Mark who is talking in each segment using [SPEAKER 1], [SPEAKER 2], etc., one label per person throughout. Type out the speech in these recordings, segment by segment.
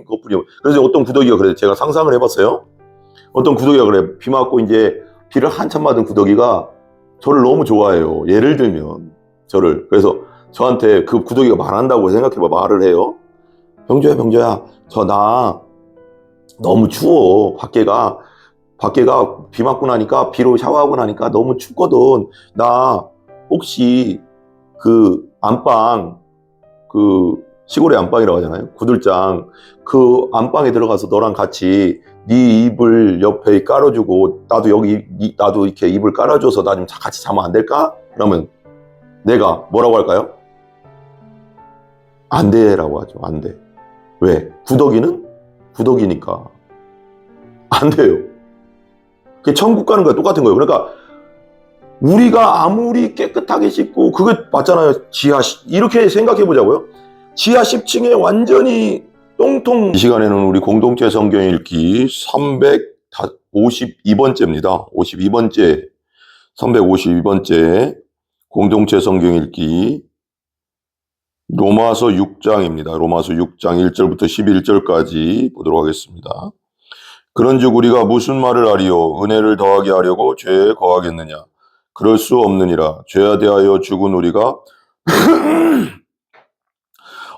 [SPEAKER 1] 그것뿐이요. 그래서 어떤 구더기가 그래. 제가 상상을 해봤어요. 어떤 구더기가 그래. 비 맞고 이제 비를 한참 맞은 구더기가 저를 너무 좋아해요. 예를 들면 저를. 그래서 저한테 그 구더기가 말한다고 생각해봐. 말을 해요. 병조야, 저 나 너무 추워. 밖에가 비 맞고 나니까, 비로 샤워하고 나니까 너무 춥거든. 나 혹시 그 안방, 그 시골의 안방이라고 하잖아요. 구들장. 그 안방에 들어가서 너랑 같이 네 이불 옆에 깔아주고, 나도 여기, 나도 이렇게 이불 깔아줘서 나 좀 같이 자면 안 될까? 그러면 내가 뭐라고 할까요? 안 돼라고 하죠. 안 돼. 왜? 구더기는? 구더기니까. 안 돼요. 그게 천국 가는 거야. 똑같은 거예요. 그러니까 우리가 아무리 깨끗하게 씻고, 그게 맞잖아요. 이렇게 생각해 보자고요. 지하 10층에 완전히 똥통. 이 시간에는 우리 공동체 성경 읽기 352번째입니다. 352번째 공동체 성경 읽기 로마서 6장입니다. 로마서 6장 1절부터 11절까지 보도록 하겠습니다. 그런즉 우리가 무슨 말을 하리요? 은혜를 더하게 하려고 죄에 거하겠느냐? 그럴 수 없느니라. 죄에 대하여 죽은 우리가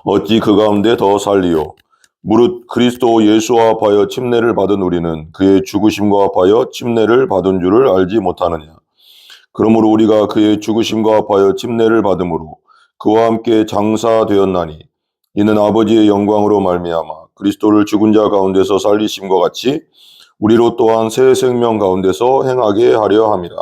[SPEAKER 1] 어찌 그 가운데 더 살리요? 무릇 그리스도 예수와 합하여 침례를 받은 우리는 그의 죽으심과 합하여 침례를 받은 줄을 알지 못하느냐? 그러므로 우리가 그의 죽으심과 합하여 침례를 받음으로 그와 함께 장사되었나니 이는 아버지의 영광으로 말미암아 그리스도를 죽은 자 가운데서 살리심과 같이 우리로 또한 새 생명 가운데서 행하게 하려 함이라.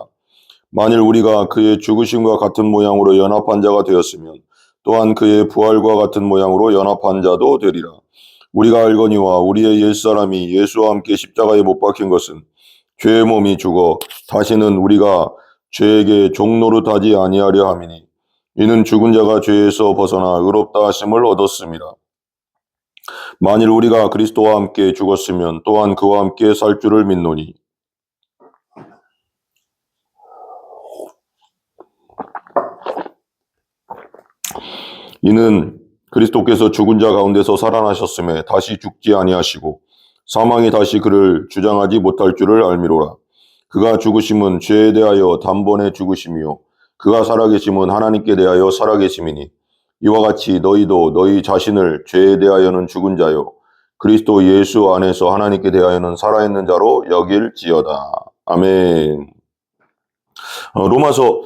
[SPEAKER 1] 만일 우리가 그의 죽으심과 같은 모양으로 연합한 자가 되었으면 또한 그의 부활과 같은 모양으로 연합한 자도 되리라. 우리가 알거니와 우리의 옛사람이 예수와 함께 십자가에 못 박힌 것은 죄의 몸이 죽어 다시는 우리가 죄에게 종노릇하지 아니하려 함이니 이는 죽은 자가 죄에서 벗어나 의롭다 하심을 얻었습니다. 만일 우리가 그리스도와 함께 죽었으면 또한 그와 함께 살 줄을 믿노니 이는 그리스도께서 죽은 자 가운데서 살아나셨음에 다시 죽지 아니하시고 사망이 다시 그를 주장하지 못할 줄을 알미로라. 그가 죽으심은 죄에 대하여 단번에 죽으심이요 그가 살아계심은 하나님께 대하여 살아계심이니 이와 같이 너희도 너희 자신을 죄에 대하여는 죽은 자요 그리스도 예수 안에서 하나님께 대하여는 살아있는 자로 여길지어다. 아멘. 로마서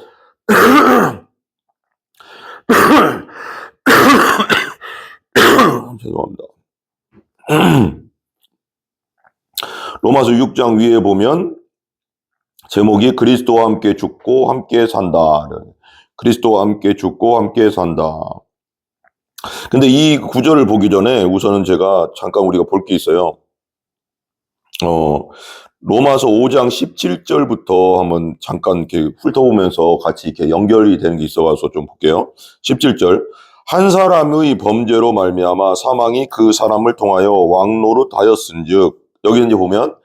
[SPEAKER 1] 죄송합니다. 로마서 6장 위에 보면 제목이 그리스도와 함께 죽고 함께 산다. 그리스도와 함께 죽고 함께 산다. 근데 이 구절을 보기 전에 우선은 제가 잠깐 우리가 볼 게 있어요. 로마서 5장 17절부터 한번 잠깐 이렇게 훑어보면서 같이 이렇게 연결이 되는 게 있어서 좀 볼게요. 17절. 한 사람의 범죄로 말미암아 사망이 그 사람을 통하여 왕노릇하였은즉, 여기 이제 보면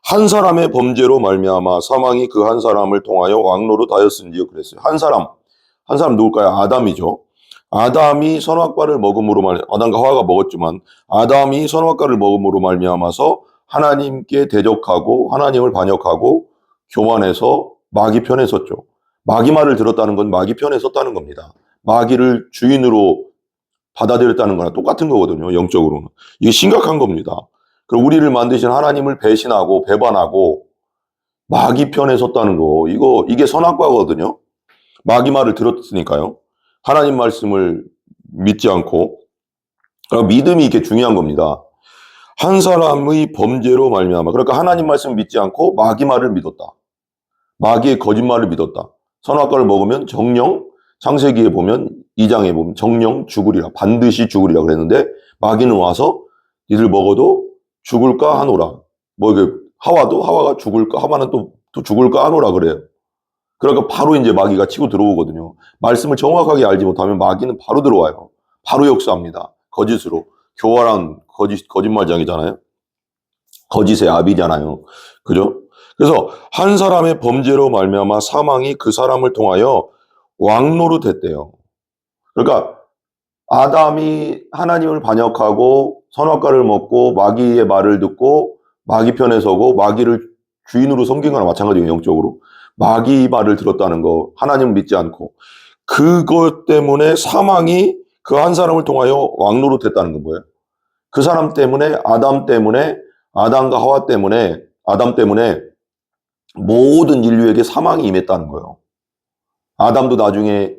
[SPEAKER 1] 한 사람의 범죄로 말미암아 사망이 그 한 사람을 통하여 왕노릇하였은즉 그랬어요. 한 사람 누굴까요? 아담이죠. 아담이 선악과를 먹음으로 아담과 하와가 먹었지만 아담이 선악과를 먹음으로 말미암아서 하나님께 대적하고 하나님을 반역하고 교만해서 마귀 편에 섰죠. 마귀 말을 들었다는 건 마귀 편에 섰다는 겁니다. 마귀를 주인으로 받아들였다는 거랑 똑같은 거거든요. 영적으로는. 이게 심각한 겁니다. 그리고 우리를 만드신 하나님을 배신하고 배반하고 마귀 편에 섰다는 거, 이게 선악과거든요. 마귀 말을 들었으니까요. 하나님 말씀을 믿지 않고. 그러니까 믿음이 이게 중요한 겁니다. 한 사람의 범죄로 말미암아, 그러니까 하나님 말씀을 믿지 않고 마귀 말을 믿었다. 마귀의 거짓말을 믿었다. 선악과를 먹으면 정령, 창세기에 보면 2장에 보면 정령 죽으리라, 반드시 죽으리라 그랬는데 마귀는 와서 이들 먹어도 죽을까 하노라. 하와가 죽을까, 하와는 또 죽을까 하노라 그래요. 그러니까 바로 이제 마귀가 치고 들어오거든요. 말씀을 정확하게 알지 못하면 마귀는 바로 들어와요. 바로 역사합니다. 거짓으로. 교활한 거짓말장이잖아요. 거짓의 아비잖아요. 그죠? 그래서 한 사람의 범죄로 말미암아 사망이 그 사람을 통하여 왕노릇했대요. 그러니까 아담이 하나님을 반역하고 선악과를 먹고 마귀의 말을 듣고 마귀 편에 서고 마귀를 주인으로 섬긴 거나 마찬가지예요. 영적으로. 마귀 말을 들었다는 거, 하나님을 믿지 않고. 그것 때문에 사망이 그 한 사람을 통하여 왕노릇했다는 건 뭐예요? 그 사람 때문에, 아담과 하와 때문에, 아담 때문에 모든 인류에게 사망이 임했다는 거예요. 아담도 나중에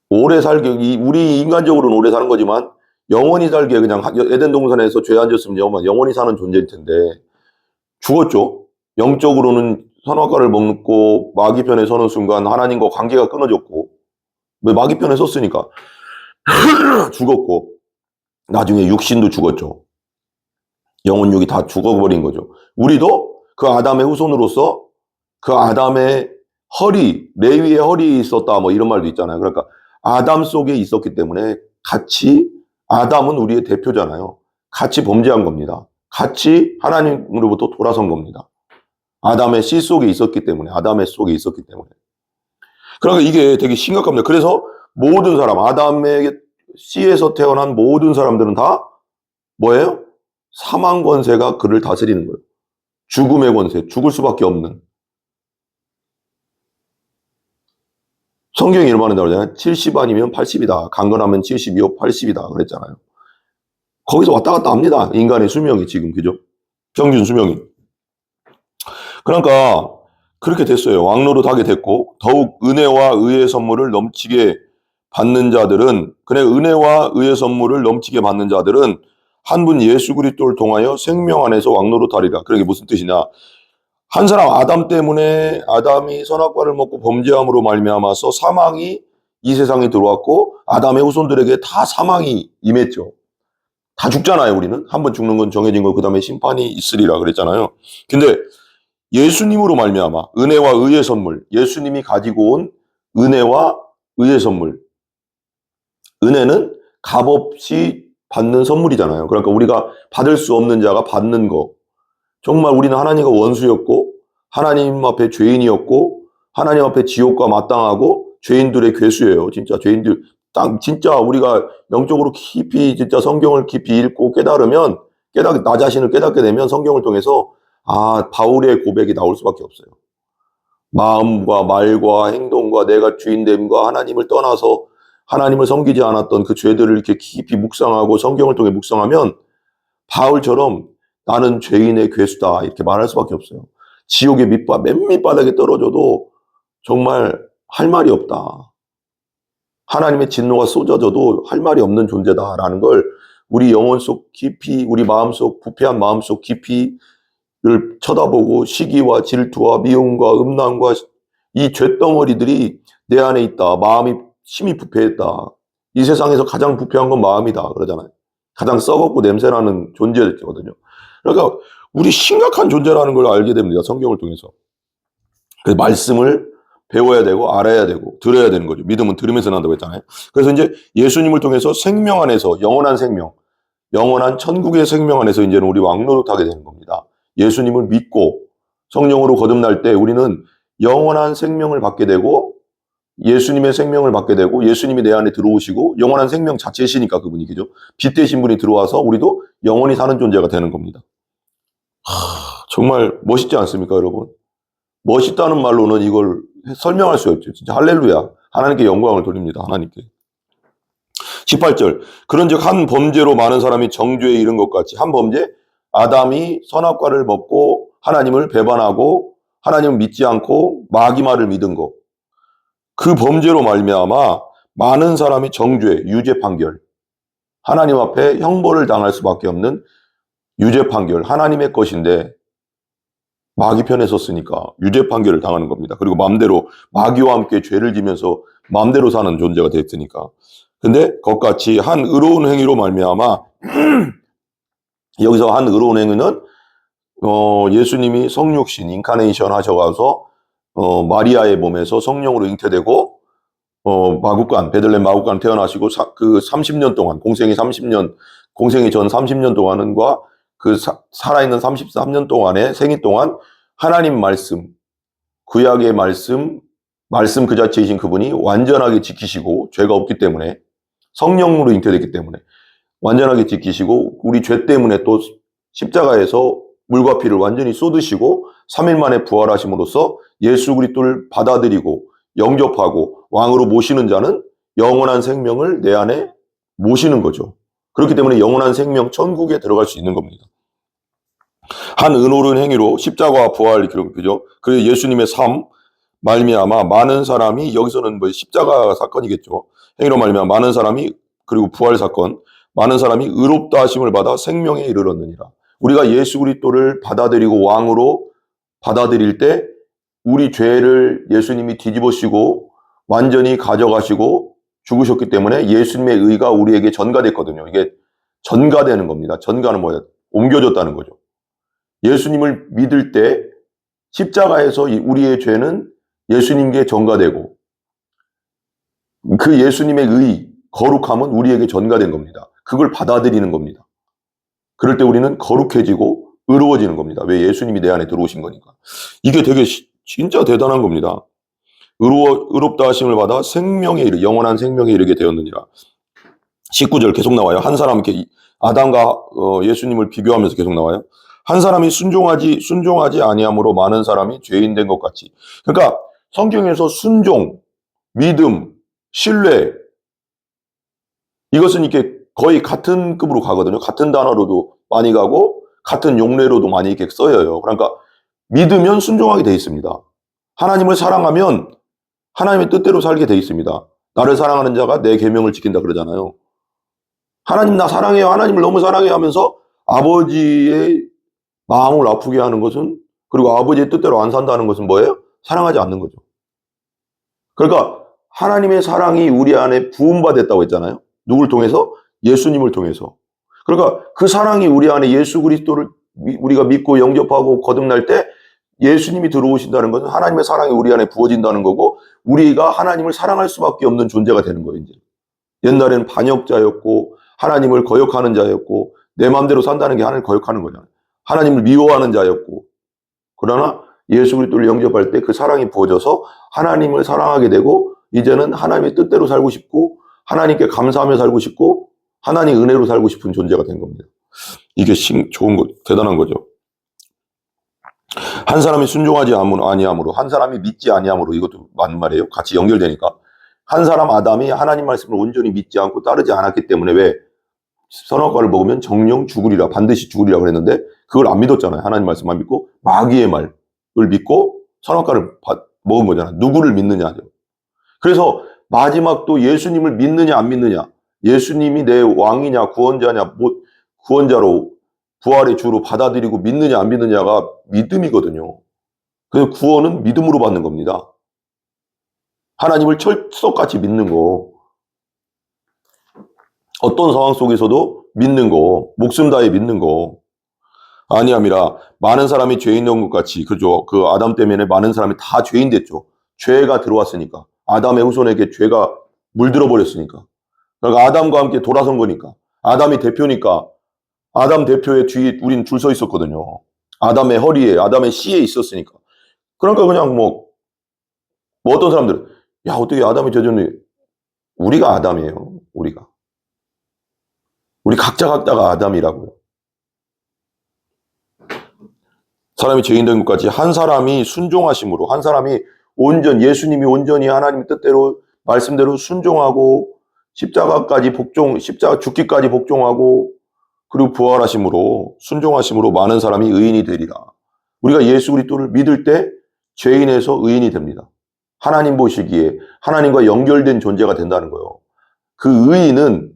[SPEAKER 1] 오래 살기, 우리 인간적으로는 오래 사는 거지만 영원히 살기에 그냥 에덴 동산에서 죄 안 졌으면 영원히 사는 존재일 텐데 죽었죠. 영적으로는 선악과를 먹고 마귀 편에 서는 순간 하나님과 관계가 끊어졌고, 왜 마귀 편에 섰으니까 죽었고, 나중에 육신도 죽었죠. 영혼육이 다 죽어버린 거죠. 우리도 그 아담의 후손으로서 그 아담의 허리, 레위의 허리에 있었다 뭐 이런 말도 있잖아요. 그러니까 아담 속에 있었기 때문에 같이, 아담은 우리의 대표잖아요. 같이 범죄한 겁니다. 같이 하나님으로부터 돌아선 겁니다. 아담의 씨 속에 있었기 때문에, 아담의 속에 있었기 때문에. 그러니까 이게 되게 심각합니다. 그래서 모든 사람, 아담의 씨에서 태어난 모든 사람들은 다 뭐예요? 사망 권세가 그를 다스리는 거예요. 죽음의 권세, 죽을 수밖에 없는. 성경이 이런 말을 나오잖아요. 70 아니면 80이다. 강건하면 70이요, 80이다. 그랬잖아요. 거기서 왔다 갔다 합니다. 인간의 수명이 지금, 그죠? 평균 수명이. 그러니까 그렇게 됐어요. 왕노릇하게 됐고, 더욱 은혜와 의의 선물을 넘치게 받는 자들은, 그래, 은혜와 의의 선물을 넘치게 받는 자들은 한 분 예수 그리스도를 통하여 생명 안에서 왕노릇하리라. 그게 무슨 뜻이냐? 한 사람 아담 때문에, 아담이 선악과를 먹고 범죄함으로 말미암아서 사망이 이 세상에 들어왔고, 아담의 후손들에게 다 사망이 임했죠. 다 죽잖아요. 우리는 한 번 죽는 건 정해진 거, 그 다음에 심판이 있으리라 그랬잖아요. 근데 예수님으로 말미암아 은혜와 의의 선물, 예수님이 가지고 온 은혜와 의의 선물. 은혜는 값없이 받는 선물이잖아요. 그러니까 우리가 받을 수 없는 자가 받는 거. 정말 우리는 하나님과 원수였고, 하나님 앞에 죄인이었고, 하나님 앞에 지옥과 마땅하고, 죄인들의 괴수예요. 진짜 죄인들, 진짜 우리가 영적으로 깊이, 진짜 성경을 깊이 읽고 깨달으면, 나 자신을 깨닫게 되면 성경을 통해서, 아, 바울의 고백이 나올 수밖에 없어요. 마음과 말과 행동과 내가 주인됨과 하나님을 떠나서 하나님을 섬기지 않았던 그 죄들을 이렇게 깊이 묵상하고 성경을 통해 묵상하면 바울처럼 나는 죄인의 괴수다 이렇게 말할 수밖에 없어요. 지옥의 맨 밑바닥에 떨어져도 정말 할 말이 없다. 하나님의 진노가 쏟아져도 할 말이 없는 존재다라는 걸 우리 영혼 속 깊이, 우리 마음속, 부패한 마음속 깊이를 쳐다보고 시기와 질투와 미움과 음란과 이 죄덩어리들이 내 안에 있다. 마음이 심히 부패했다. 이 세상에서 가장 부패한 건 마음이다. 그러잖아요. 가장 썩었고 냄새나는 존재거든요. 그러니까 우리 심각한 존재라는 걸 알게 됩니다. 성경을 통해서. 그래서 말씀을 배워야 되고 알아야 되고 들어야 되는 거죠. 믿음은 들으면서 난다고 했잖아요. 그래서 이제 예수님을 통해서 생명 안에서 영원한 생명, 영원한 천국의 생명 안에서 이제는 우리 왕노릇하게 되는 겁니다. 예수님을 믿고 성령으로 거듭날 때 우리는 영원한 생명을 받게 되고 예수님의 생명을 받게 되고 예수님이 내 안에 들어오시고 영원한 생명 자체이시니까 그분이, 그죠? 빛 되신 분이 들어와서 우리도 영원히 사는 존재가 되는 겁니다. 정말 멋있지 않습니까, 여러분? 멋있다는 말로는 이걸 설명할 수 없죠. 진짜 할렐루야. 하나님께 영광을 돌립니다. 하나님께. 18절. 그런즉 한 범죄로 많은 사람이 정죄에 이른 것 같이, 한 범죄, 아담이 선악과를 먹고 하나님을 배반하고 하나님을 믿지 않고 마귀 말을 믿은 것, 그 범죄로 말미암아 많은 사람이 정죄, 유죄 판결, 하나님 앞에 형벌을 당할 수밖에 없는 유죄 판결, 하나님의 것인데 마귀 편에 섰으니까 유죄 판결을 당하는 겁니다. 그리고 마음대로 마귀와 함께 죄를 지면서 마음대로 사는 존재가 됐으니까. 근데 그것같이 한 의로운 행위로 말미암아 여기서 한 의로운 행위는 예수님이 성육신, 인카네이션 하셔가서 마리아의 몸에서 성령으로 잉태되고 마국간, 베들레헴 마국간 태어나시고 그 30년 동안, 공생이 전 30년 동안과 그 살아있는 33년 동안의 생애 동안 하나님 말씀, 구약의 말씀, 말씀 그 자체이신 그분이 완전하게 지키시고 죄가 없기 때문에 성령으로 잉태됐기 때문에 완전하게 지키시고 우리 죄 때문에 또 십자가에서 물과 피를 완전히 쏟으시고 3일 만에 부활하심으로써 예수 그리스도를 받아들이고 영접하고 왕으로 모시는 자는 영원한 생명을 내 안에 모시는 거죠. 그렇기 때문에 영원한 생명 천국에 들어갈 수 있는 겁니다. 한 은오른 행위로 십자가와 부활 기록이죠. 그래서 예수님의 삶 말미암아 많은 사람이 여기서는 뭐 십자가 사건이겠죠. 행위로 말미암아 많은 사람이 그리고 부활 사건 많은 사람이 의롭다 하심을 받아 생명에 이르렀느니라. 우리가 예수 그리스도를 받아들이고 왕으로 받아들일 때 우리 죄를 예수님이 뒤집으시고 완전히 가져가시고 죽으셨기 때문에 예수님의 의가 우리에게 전가됐거든요. 이게 전가되는 겁니다. 전가는 뭐예요? 옮겨졌다는 거죠. 예수님을 믿을 때 십자가에서 우리의 죄는 예수님께 전가되고 그 예수님의 의, 거룩함은 우리에게 전가된 겁니다. 그걸 받아들이는 겁니다. 그럴 때 우리는 거룩해지고 의로워지는 겁니다. 왜? 예수님이 내 안에 들어오신 거니까. 이게 되게 진짜 대단한 겁니다. 의롭다 하심을 받아 생명에 영원한 생명에 이르게 되었느니라. 19절 계속 나와요. 한 사람 이렇게 아담과 예수님을 비교하면서 계속 나와요. 한 사람이 순종하지 아니함으로 많은 사람이 죄인 된 것 같이. 그러니까 성경에서 순종, 믿음, 신뢰 이것은 이렇게 거의 같은 급으로 가거든요. 같은 단어로도 많이 가고 같은 용례로도 많이 이렇게 써요. 그러니까 믿으면 순종하게 돼 있습니다. 하나님을 사랑하면 하나님의 뜻대로 살게 돼 있습니다. 나를 사랑하는 자가 내 계명을 지킨다 그러잖아요. 하나님 나 사랑해요. 하나님을 너무 사랑해요 하면서 아버지의 마음을 아프게 하는 것은 그리고 아버지의 뜻대로 안 산다는 것은 뭐예요? 사랑하지 않는 거죠. 그러니까 하나님의 사랑이 우리 안에 부음받았다고 했잖아요. 누굴 통해서? 예수님을 통해서. 그러니까 그 사랑이 우리 안에 예수 그리스도를 우리가 믿고 영접하고 거듭날 때 예수님이 들어오신다는 것은 하나님의 사랑이 우리 안에 부어진다는 거고 우리가 하나님을 사랑할 수밖에 없는 존재가 되는 거예요. 이제. 옛날에는 반역자였고 하나님을 거역하는 자였고 내 마음대로 산다는 게 하나님을 거역하는 거잖아요. 하나님을 미워하는 자였고 그러나 예수 그리스도를 영접할 때 그 사랑이 부어져서 하나님을 사랑하게 되고 이제는 하나님의 뜻대로 살고 싶고 하나님께 감사하며 살고 싶고 하나님 은혜로 살고 싶은 존재가 된 겁니다. 이게 좋은 거, 대단한 거죠. 한 사람이 순종하지 아니함으로 한 사람이 믿지 아니함으로 이것도 맞는 말이에요. 같이 연결되니까. 한 사람 아담이 하나님 말씀을 온전히 믿지 않고 따르지 않았기 때문에 왜 선악과를 먹으면 정령 죽으리라 반드시 죽으리라 그랬는데 그걸 안 믿었잖아요. 하나님 말씀만 믿고 마귀의 말을 믿고 선악과를 먹은 거잖아요. 누구를 믿느냐죠. 그래서 마지막도 예수님을 믿느냐 안 믿느냐 예수님이 내 왕이냐 구원자냐 구원자로 부활의 주로 받아들이고 믿느냐 안 믿느냐가 믿음이거든요. 그래서 구원은 믿음으로 받는 겁니다. 하나님을 철석같이 믿는 거 어떤 상황 속에서도 믿는 거 목숨 다해 믿는 거 아니함이라 많은 사람이 죄인 된 것 같이 그죠. 그 아담 때문에 많은 사람이 다 죄인 됐죠. 죄가 들어왔으니까 아담의 후손에게 죄가 물들어 버렸으니까 그러니까 아담과 함께 돌아선 거니까 아담이 대표니까 아담 대표의 뒤에 우린 줄 서 있었거든요. 아담의 허리에 아담의 씨에 있었으니까 그러니까 그냥 뭐 어떤 사람들은 야 어떻게 아담이 저전에 우리가 아담이에요. 우리 각자가 아담이라고요. 사람이 죄인 된 것까지 한 사람이 순종하심으로 한 사람이 예수님이 온전히 하나님 뜻대로 말씀대로 순종하고 십자가 죽기까지 복종하고 그리고 부활하심으로 순종하심으로 많은 사람이 의인이 되리라. 우리가 예수 그리스도를 믿을 때 죄인에서 의인이 됩니다. 하나님 보시기에 하나님과 연결된 존재가 된다는 거예요. 그 의인은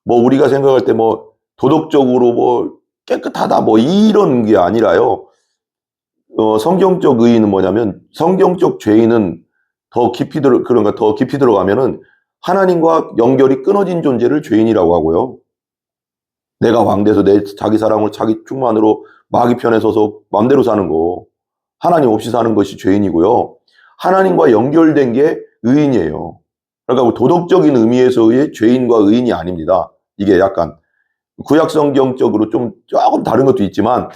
[SPEAKER 1] 뭐 우리가 생각할 때 뭐 도덕적으로 뭐 깨끗하다 뭐 이런 게 아니라요. 성경적 의인은 뭐냐면 성경적 죄인은 더 깊이 들어가면은 하나님과 연결이 끊어진 존재를 죄인이라고 하고요. 내가 왕돼서 자기 사랑을 자기 충만으로 마귀 편에 서서 마음대로 사는 거 하나님 없이 사는 것이 죄인이고요. 하나님과 연결된 게 의인이에요. 그러니까 도덕적인 의미에서의 죄인과 의인이 아닙니다. 이게 약간 구약 성경적으로 조금 다른 것도 있지만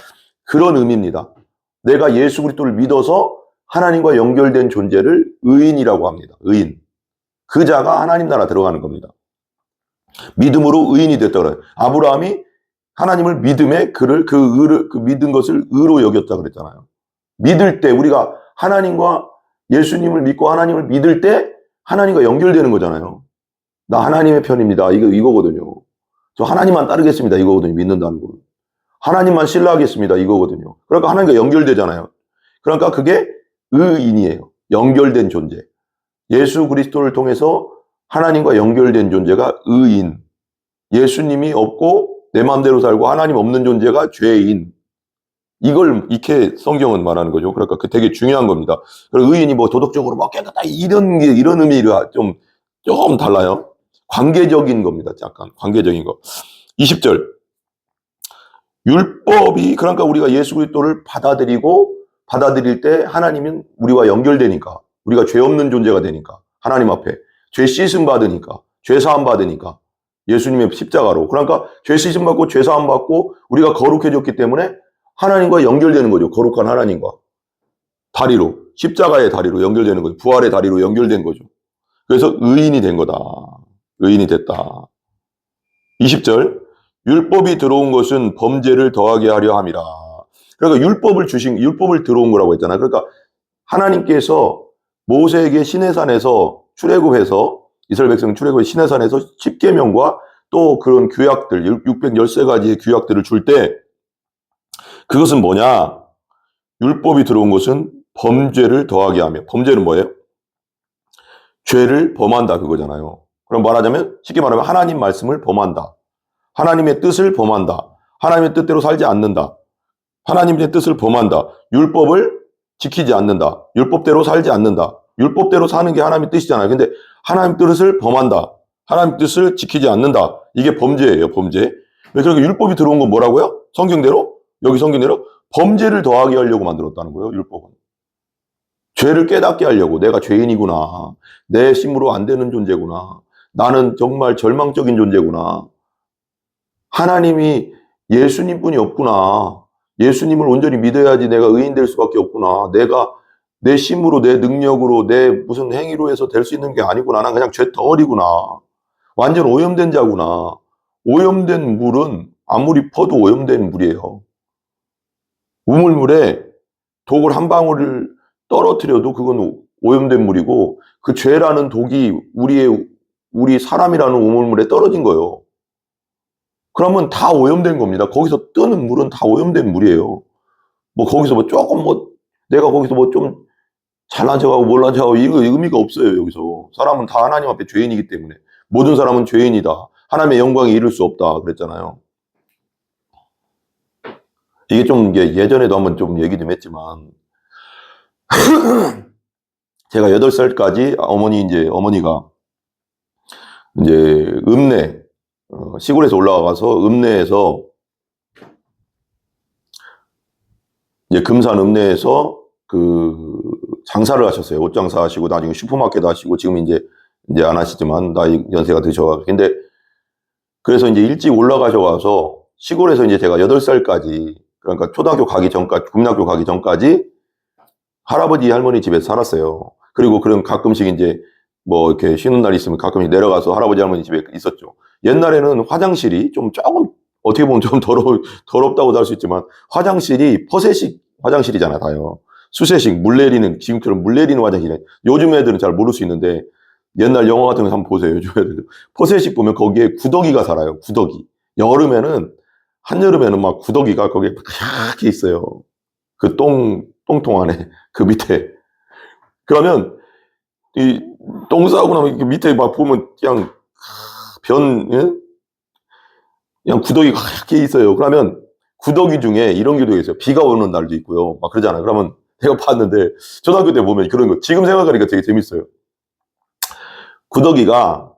[SPEAKER 1] 그런 의미입니다. 내가 예수 그리스도를 믿어서 하나님과 연결된 존재를 의인이라고 합니다. 의인. 그 자가 하나님 나라 들어가는 겁니다. 믿음으로 의인이 됐다 그래요. 아브라함이 하나님을 믿음에 그 믿은 것을 의로 여겼다 그랬잖아요. 믿을 때 우리가 하나님과 예수님을 믿고 하나님을 믿을 때 하나님과 연결되는 거잖아요. 나 하나님의 편입니다. 이거거든요. 저 하나님만 따르겠습니다. 이거거든요. 믿는다는 거. 하나님만 신뢰하겠습니다. 이거거든요. 그러니까 하나님과 연결되잖아요. 그러니까 그게 의인이에요. 연결된 존재. 예수 그리스도를 통해서 하나님과 연결된 존재가 의인. 예수님이 없고 내 마음대로 살고 하나님 없는 존재가 죄인. 이걸 이렇게 성경은 말하는 거죠. 그러니까 그 되게 중요한 겁니다. 그리고 의인이 뭐 도덕적으로 막 깨끗하다 이런 의미가 조금 달라요. 관계적인 겁니다. 약간 관계적인 거. 20절. 율법이 그러니까 우리가 예수 그리스도를 받아들일 때 하나님은 우리와 연결되니까 우리가 죄 없는 존재가 되니까 하나님 앞에 죄 씻음 받으니까 죄 사함 받으니까 예수님의 십자가로 그러니까 죄 씻음 받고 죄 사함 받고 우리가 거룩해졌기 때문에 하나님과 연결되는 거죠. 거룩한 하나님과 다리로 십자가의 다리로 연결되는 거죠. 부활의 다리로 연결된 거죠. 그래서 의인이 된 거다. 의인이 됐다. 20절 율법이 들어온 것은 범죄를 더하게 하려 함이라. 그러니까 율법을 들어온 거라고 했잖아요. 그러니까 하나님께서 모세에게 시내산에서 출애굽해서 이스라엘 백성 출애굽해 시내산에서 십계명과 또 그런 규약들 613가지의 규약들을 줄 때 그것은 뭐냐? 율법이 들어온 것은 범죄를 더하게 하며 범죄는 뭐예요? 죄를 범한다 그거잖아요. 그럼 말하자면 쉽게 말하면 하나님 말씀을 범한다. 하나님의 뜻을 범한다. 하나님의 뜻대로 살지 않는다. 하나님의 뜻을 범한다. 율법을 지키지 않는다. 율법대로 살지 않는다. 율법대로 사는 게 하나님의 뜻이잖아요. 근데 하나님 뜻을 범한다. 하나님 뜻을 지키지 않는다. 이게 범죄예요. 범죄. 그러니까 율법이 들어온 건 뭐라고요? 성경대로? 여기 성경대로 범죄를 더하게 하려고 만들었다는 거예요. 율법은. 죄를 깨닫게 하려고 내가 죄인이구나. 내 힘으로 안 되는 존재구나. 나는 정말 절망적인 존재구나. 하나님이 예수님뿐이 없구나. 예수님을 온전히 믿어야지 내가 의인 될 수밖에 없구나. 내가 내 힘으로 내 능력으로 내 무슨 행위로 해서 될 수 있는 게 아니구나. 난 그냥 죄 덩어리구나. 완전 오염된 자구나. 오염된 물은 아무리 퍼도 오염된 물이에요. 우물물에 독을 한 방울을 떨어뜨려도 그건 오염된 물이고 그 죄라는 독이 우리 사람이라는 우물물에 떨어진 거예요. 그러면 다 오염된 겁니다. 거기서 뜨는 물은 다 오염된 물이에요. 뭐 거기서 뭐 조금 내가 거기서 뭐 좀 잘난 척하고 몰난 척하고 이거 의미가 없어요. 여기서 사람은 다 하나님 앞에 죄인이기 때문에 모든 사람은 죄인이다. 하나님의 영광에 이를 수 없다 그랬잖아요. 이게 좀 예전에도 한번 좀 얘기 좀 했지만 제가 8살까지 어머니가 이제 읍내 시골에서 올라가서 읍내에서 이제 금산 읍내에서 그 장사를 하셨어요. 옷 장사 하시고 나중에 슈퍼마켓 하시고 지금 이제 안 하시지만 나이 연세가 드셔가지고 근데 그래서 이제 일찍 올라가셔서 시골에서 이제 제가 8살까지 그러니까 초등학교 가기 전까지 국민학교 가기 전까지 할아버지 할머니 집에서 살았어요. 그리고 그럼 가끔씩 이제 뭐 이렇게 쉬는 날 있으면 가끔씩 내려가서 할아버지 할머니 집에 있었죠. 옛날에는 화장실이 조금 어떻게 보면 좀 더럽다고도 할 수 있지만 화장실이 퍼세식 화장실이잖아요, 다요. 수세식, 지금처럼 물 내리는 화장실에 요즘 애들은 잘 모를 수 있는데 옛날 영화 같은 거 한번 보세요. 요즘 애들. 퍼세식 보면 거기에 구더기가 살아요, 구더기. 한여름에는 막 구더기가 거기에 하얗게 있어요. 그 똥통 안에, 그 밑에. 그러면 이 똥 싸고 나면 이렇게 밑에 막 보면 그냥 그냥 구더기가 하얗게 있어요. 그러면 구더기 중에 이런 게도 있어요. 비가 오는 날도 있고요. 막 그러잖아요. 그러면 내가 봤는데 초등학교 때 보면 그런 거 지금 생각하니까 되게 재밌어요. 구더기가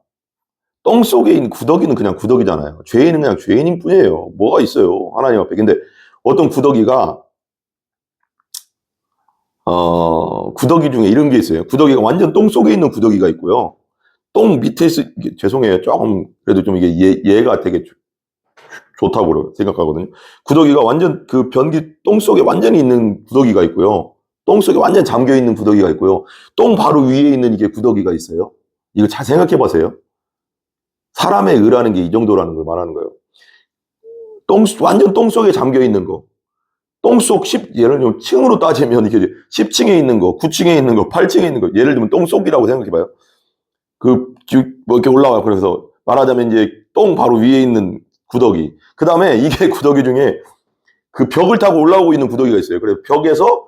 [SPEAKER 1] 똥 속에 있는 구더기는 그냥 구더기잖아요. 죄인은 그냥 죄인인 뿐이에요. 뭐가 있어요. 하나님 앞에. 근데 어떤 구더기가 구더기 중에 이런 게 있어요. 구더기가 완전 똥 속에 있는 구더기가 있고요. 똥 밑에 죄송해요. 조금 그래도 좀 이게 얘가 되게 좋다고 생각하거든요. 구더기가 완전 그 변기 똥 속에 완전히 있는 구더기가 있고요. 똥 속에 완전 잠겨있는 구더기가 있고요. 똥 바로 위에 있는 이게 구더기가 있어요. 이거 잘 생각해 보세요. 사람의 의라는 게 이 정도라는 걸 말하는 거예요. 완전 똥 속에 잠겨있는 거. 예를 들면 층으로 따지면 이게 10층에 있는 거, 9층에 있는 거, 8층에 있는 거, 예를 들면 똥 속이라고 생각해 봐요. 뭐 이렇게 올라와요. 그래서 말하자면 이제 똥 바로 위에 있는 구더기. 그 다음에 이게 구더기 중에 그 벽을 타고 올라오고 있는 구더기가 있어요. 그래서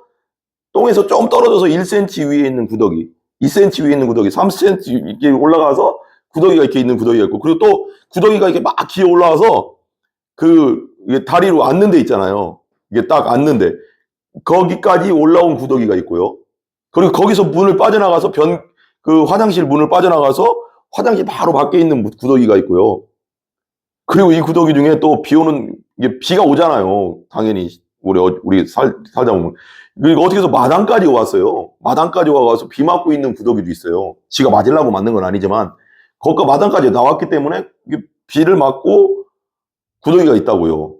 [SPEAKER 1] 똥에서 좀 떨어져서 1cm 위에 있는 구더기, 2cm 위에 있는 구더기, 3cm 이렇게 올라가서 구더기가 이렇게 있는 구더기가 있고, 그리고 또 구더기가 이렇게 막 기어 올라와서 이게 다리로 앉는 데 있잖아요. 이게 딱 앉는데 거기까지 올라온 구더기가 있고요. 그리고 거기서 문을 빠져나가서 화장실 문을 빠져나가서 화장실 바로 밖에 있는 구더기가 있고요. 그리고 이 구더기 중에 또 이게 비가 오잖아요. 당연히 우리 살다 보면. 그리고 어떻게 해서 마당까지 왔어요. 마당까지 와서 비 맞고 있는 구더기도 있어요. 지가 맞으려고 만든 건 아니지만 거기가 마당까지 나왔기 때문에 비를 맞고 구더기가 있다고요.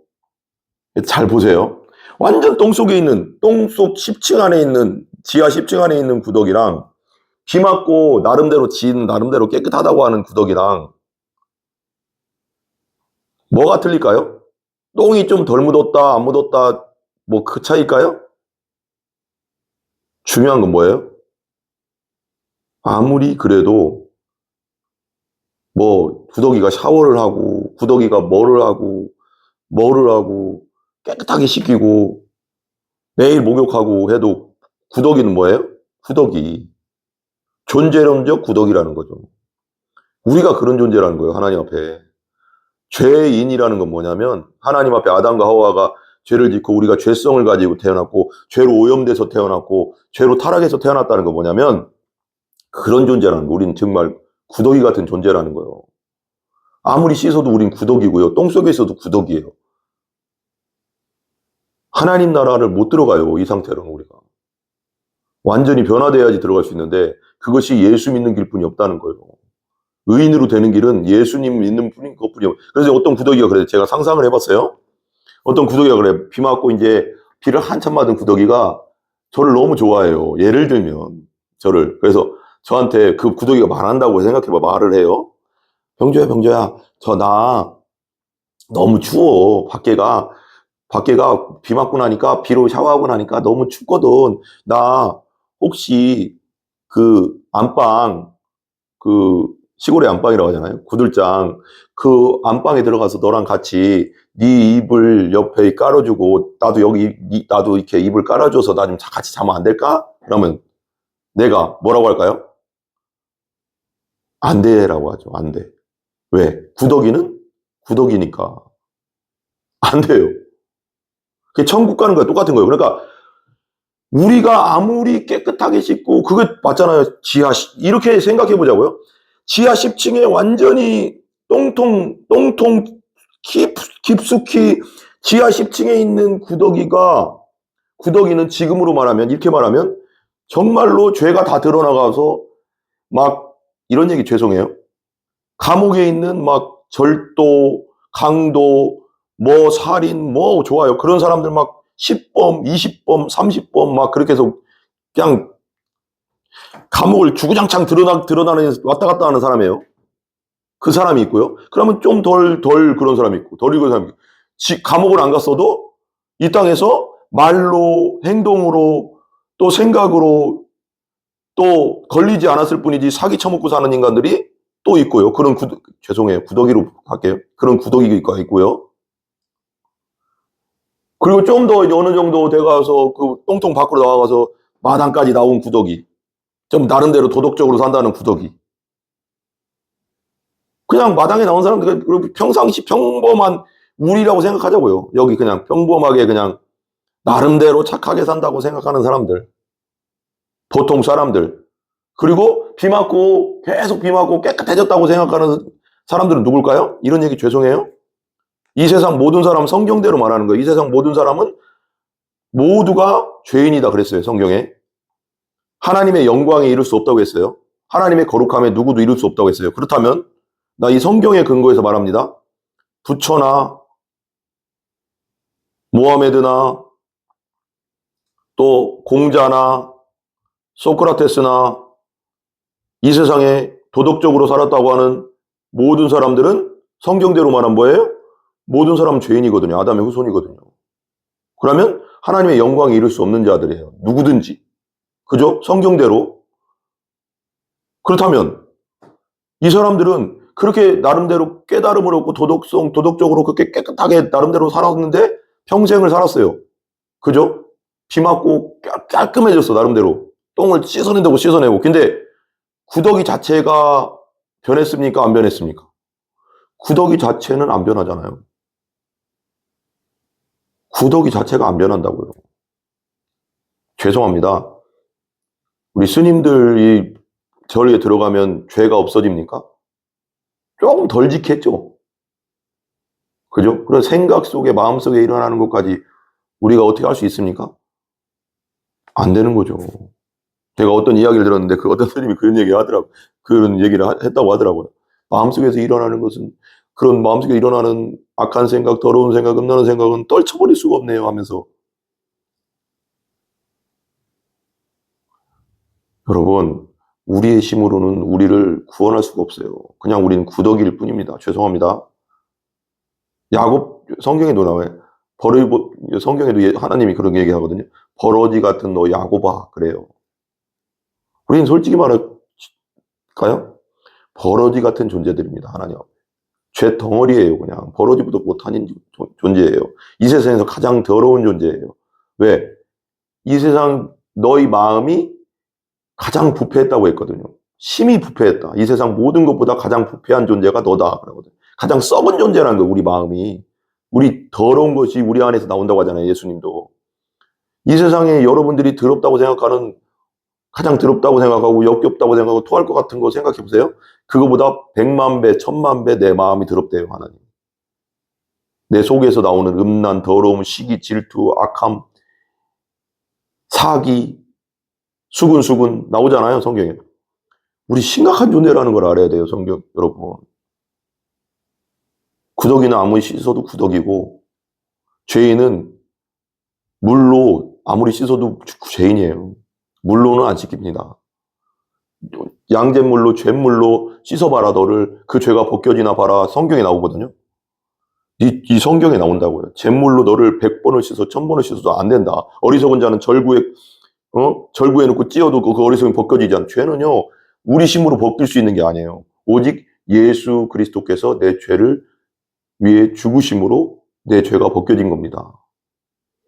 [SPEAKER 1] 잘 보세요. 완전 똥 속 10층 안에 있는, 지하 10층 안에 있는 구더기랑 비 맞고 나름대로 깨끗하다고 하는 구더기랑 뭐가 틀릴까요? 똥이 좀 덜 묻었다, 안 묻었다, 뭐 그 차이일까요? 중요한 건 뭐예요? 아무리 그래도 뭐 구더기가 샤워를 하고, 구더기가 뭐를 하고, 깨끗하게 씻기고, 매일 목욕하고 해도 구더기는 뭐예요? 구더기. 존재론적 구더기라는 거죠. 우리가 그런 존재라는 거예요, 하나님 앞에. 죄인이라는 건 뭐냐면 하나님 앞에 아담과 하와가 죄를 짓고 우리가 죄성을 가지고 태어났고 죄로 오염돼서 태어났고 죄로 타락해서 태어났다는 건 뭐냐면 그런 존재라는 거. 우리는 정말 구더기 같은 존재라는 거예요. 아무리 씻어도 우린 구더기고요. 똥 속에 있어도 구더기예요. 하나님 나라를 못 들어가요. 이 상태로는 우리가. 완전히 변화돼야지 들어갈 수 있는데 그것이 예수 믿는 길뿐이 없다는 거예요. 의인으로 되는 길은 예수님 믿는 분인 것뿐이요. 그래서 어떤 구더기가 그래. 제가 상상을 해봤어요. 어떤 구더기가 그래. 비 맞고 이제 비를 한참 맞은 구더기가 저를 너무 좋아해요. 예를 들면 저를. 그래서 저한테 그 구더기가 말한다고 생각해봐. 말을 해요. 병조야, 나 너무 추워. 밖에가 비 맞고 나니까 비로 샤워하고 나니까 너무 춥거든. 나 혹시 안방 시골의 안방이라고 하잖아요. 구들장. 그 안방에 들어가서 너랑 같이 네 이불 옆에 깔아주고 나도 이렇게 이불 깔아줘서 나 좀 같이 자면 안 될까? 그러면 내가 뭐라고 할까요? 안 돼라고 하죠. 안 돼. 왜? 구더기는 구더기니까 안 돼요. 그게 천국 가는 거야. 똑같은 거예요. 그러니까 우리가 아무리 깨끗하게 씻고 그게 맞잖아요. 이렇게 생각해 보자고요. 지하 10층에 완전히 똥통 깊숙이 지하 10층에 있는 구더기는 지금으로 말하면, 이렇게 말하면 정말로 죄가 다 드러나가서 막 이런 얘기 죄송해요. 감옥에 있는 막 절도, 강도, 뭐 살인, 뭐 좋아요. 그런 사람들 막 10범, 20범, 30범 막 그렇게 해서 그냥 감옥을 주구장창 드러나는 왔다 갔다 하는 사람이에요. 그 사람이 있고요. 그러면 좀 덜 그런 사람이 있고, 덜 그런 사람이 있고. 감옥을 안 갔어도 이 땅에서 말로, 행동으로, 또 생각으로 또 걸리지 않았을 뿐이지 사기 쳐먹고 사는 인간들이 또 있고요. 죄송해요. 구더기로 할게요. 그런 구더기가 있고요. 그리고 좀 더 어느 정도 돼가서 그 똥통 밖으로 나와가서 마당까지 나온 구더기. 좀 나름대로 도덕적으로 산다는 구더기. 그냥 마당에 나온 사람들, 평상시 평범한 우리라고 생각하자고요. 여기 그냥 평범하게 그냥 나름대로 착하게 산다고 생각하는 사람들. 보통 사람들. 그리고 계속 비 맞고 깨끗해졌다고 생각하는 사람들은 누굴까요? 이런 얘기 죄송해요. 이 세상 모든 사람, 성경대로 말하는 거예요. 이 세상 모든 사람은 모두가 죄인이다 그랬어요. 성경에. 하나님의 영광에 이룰 수 없다고 했어요. 하나님의 거룩함에 누구도 이룰 수 없다고 했어요. 그렇다면 나 이 성경의 근거에서 말합니다. 부처나 모하메드나 또 공자나 소크라테스나 이 세상에 도덕적으로 살았다고 하는 모든 사람들은 성경대로 말하면 뭐예요? 모든 사람은 죄인이거든요. 아담의 후손이거든요. 그러면 하나님의 영광에 이를 수 없는 자들이에요. 누구든지. 그죠? 성경대로. 그렇다면 이 사람들은 그렇게 나름대로 깨달음을 얻고 도덕적으로 그렇게 깨끗하게 나름대로 살았는데 평생을 살았어요. 그죠? 비 맞고 깔끔해졌어, 나름대로. 똥을 씻어낸다고 씻어내고. 근데 구더기 자체가 변했습니까? 안 변했습니까? 구더기 자체는 안 변하잖아요. 구더기 자체가 안 변한다고요. 죄송합니다. 우리 스님들이 절에 들어가면 죄가 없어집니까? 조금 덜 지켰죠. 그죠? 그런 생각 속에, 마음 속에 일어나는 것까지 우리가 어떻게 할 수 있습니까? 안 되는 거죠. 제가 어떤 이야기를 들었는데 그 어떤 스님이 그런 얘기 하더라고요. 그런 얘기를 했다고 하더라고요. 마음속에서 일어나는 것은, 그런 마음속에 일어나는 악한 생각, 더러운 생각, 음란한 생각은 떨쳐버릴 수가 없네요 하면서. 여러분, 우리의 힘으로는 우리를 구원할 수가 없어요. 그냥 우리는 구더기일 뿐입니다. 죄송합니다. 야곱, 성경에도 나와요. 성경에도 하나님이 그런 얘기 하거든요. 버러지 같은 너 야곱아, 그래요. 우리는 솔직히 말할까요? 버러지 같은 존재들입니다, 하나님 앞에. 죄 덩어리예요, 그냥. 버러지보다 못한 존재예요. 이 세상에서 가장 더러운 존재예요. 왜? 이 세상 너희 마음이 가장 부패했다고 했거든요. 심히 부패했다. 이 세상 모든 것보다 가장 부패한 존재가 너다. 그러거든요. 가장 썩은 존재라는 거예요, 우리 마음이. 우리 더러운 것이 우리 안에서 나온다고 하잖아요, 예수님도. 이 세상에 여러분들이 더럽다고 생각하는, 가장 더럽다고 생각하고 역겹다고 생각하고 토할 것 같은 거 생각해 보세요. 그거보다 100만 배, 1000만 배 내 마음이 더럽대요, 하나님. 내 속에서 나오는 음란, 더러움, 시기, 질투, 악함, 사기, 수근수근 나오잖아요, 성경에. 우리 심각한 존재라는 걸 알아야 돼요, 성경 여러분. 구더기는 아무리 씻어도 구더기고, 죄인은 물로 아무리 씻어도 죄인이에요. 물로는 안 씻깁니다. 양잿물로, 잿물로 씻어봐라 너를, 그 죄가 벗겨지나 봐라. 성경에 나오거든요. 이 성경에 나온다고요. 잿물로 너를 100번을 씻어 1000번을 씻어도 안 된다. 어리석은 자는 절구에 놓고 찧어도 그 어리석음이 벗겨지지 않아. 죄는요, 우리 힘으로 벗길 수 있는 게 아니에요. 오직 예수 그리스도께서 내 죄를 위해 죽으심으로 내 죄가 벗겨진 겁니다.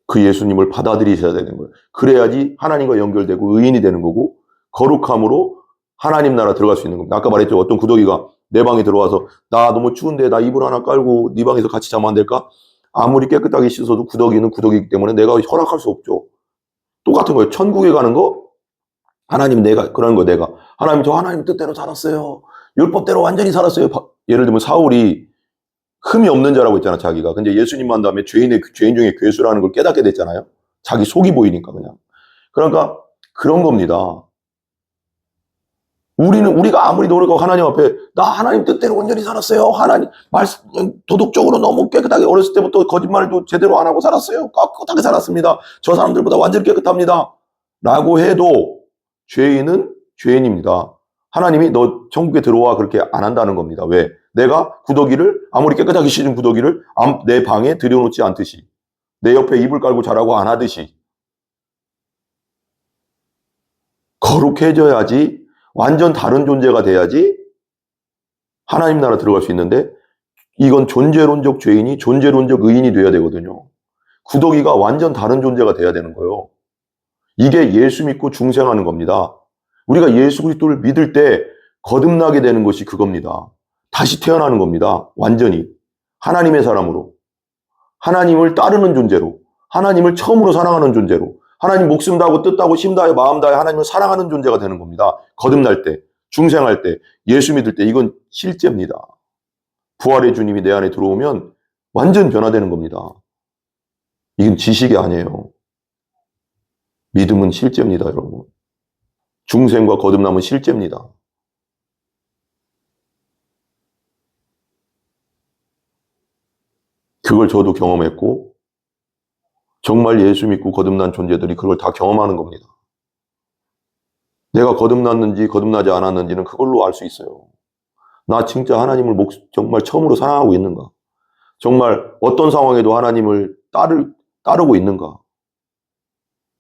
[SPEAKER 1] 그 예수님을 받아들이셔야 되는 거예요. 그래야지 하나님과 연결되고 의인이 되는 거고, 거룩함으로 하나님 나라 들어갈 수 있는 겁니다. 아까 말했죠. 어떤 구더기가 내 방에 들어와서 나 너무 추운데 나 이불 하나 깔고 네 방에서 같이 자면 안 될까? 아무리 깨끗하게 씻어도 구더기는 구더기이기 때문에 내가 허락할 수 없죠. 똑같은 거예요. 천국에 가는 거, 하나님 내가 그러는 거, 내가 하나님, 저 하나님 뜻대로 살았어요. 율법대로 완전히 살았어요. 예를 들면 사울이 흠이 없는 자라고 했잖아, 자기가. 근데 예수님 만 다음에 죄인 중에 괴수라는 걸 깨닫게 됐잖아요. 자기 속이 보이니까 그냥. 그러니까 그런 겁니다. 우리가 아무리 노력하고 하나님 앞에 나 하나님 뜻대로 온전히 살았어요. 하나님 도덕적으로 너무 깨끗하게 어렸을 때부터 거짓말도 제대로 안 하고 살았어요. 깨끗하게 살았습니다. 저 사람들보다 완전히 깨끗합니다. 라고 해도 죄인은 죄인입니다. 하나님이 너 천국에 들어와 그렇게 안 한다는 겁니다. 왜? 내가 구더기를 아무리 깨끗하게 씻은 구더기를 내 방에 들여놓지 않듯이, 내 옆에 이불 깔고 자라고 안 하듯이 거룩해져야지, 완전 다른 존재가 돼야지 하나님 나라 들어갈 수 있는데, 이건 존재론적 죄인이 존재론적 의인이 돼야 되거든요. 구더기가 완전 다른 존재가 돼야 되는 거예요. 이게 예수 믿고 중생하는 겁니다. 우리가 예수 그리스도를 믿을 때 거듭나게 되는 것이 그겁니다. 다시 태어나는 겁니다. 완전히. 하나님의 사람으로. 하나님을 따르는 존재로. 하나님을 처음으로 사랑하는 존재로. 하나님 목숨 다하고 뜻 다하고 힘 다하여 마음 다하여 하나님을 사랑하는 존재가 되는 겁니다. 거듭날 때, 중생할 때, 예수 믿을 때. 이건 실제입니다. 부활의 주님이 내 안에 들어오면 완전 변화되는 겁니다. 이건 지식이 아니에요. 믿음은 실제입니다, 여러분. 중생과 거듭남은 실제입니다. 그걸 저도 경험했고, 정말 예수 믿고 거듭난 존재들이 그걸 다 경험하는 겁니다. 내가 거듭났는지 거듭나지 않았는지는 그걸로 알 수 있어요. 나 진짜 하나님을 정말 처음으로 사랑하고 있는가? 정말 어떤 상황에도 하나님을 따르고 있는가?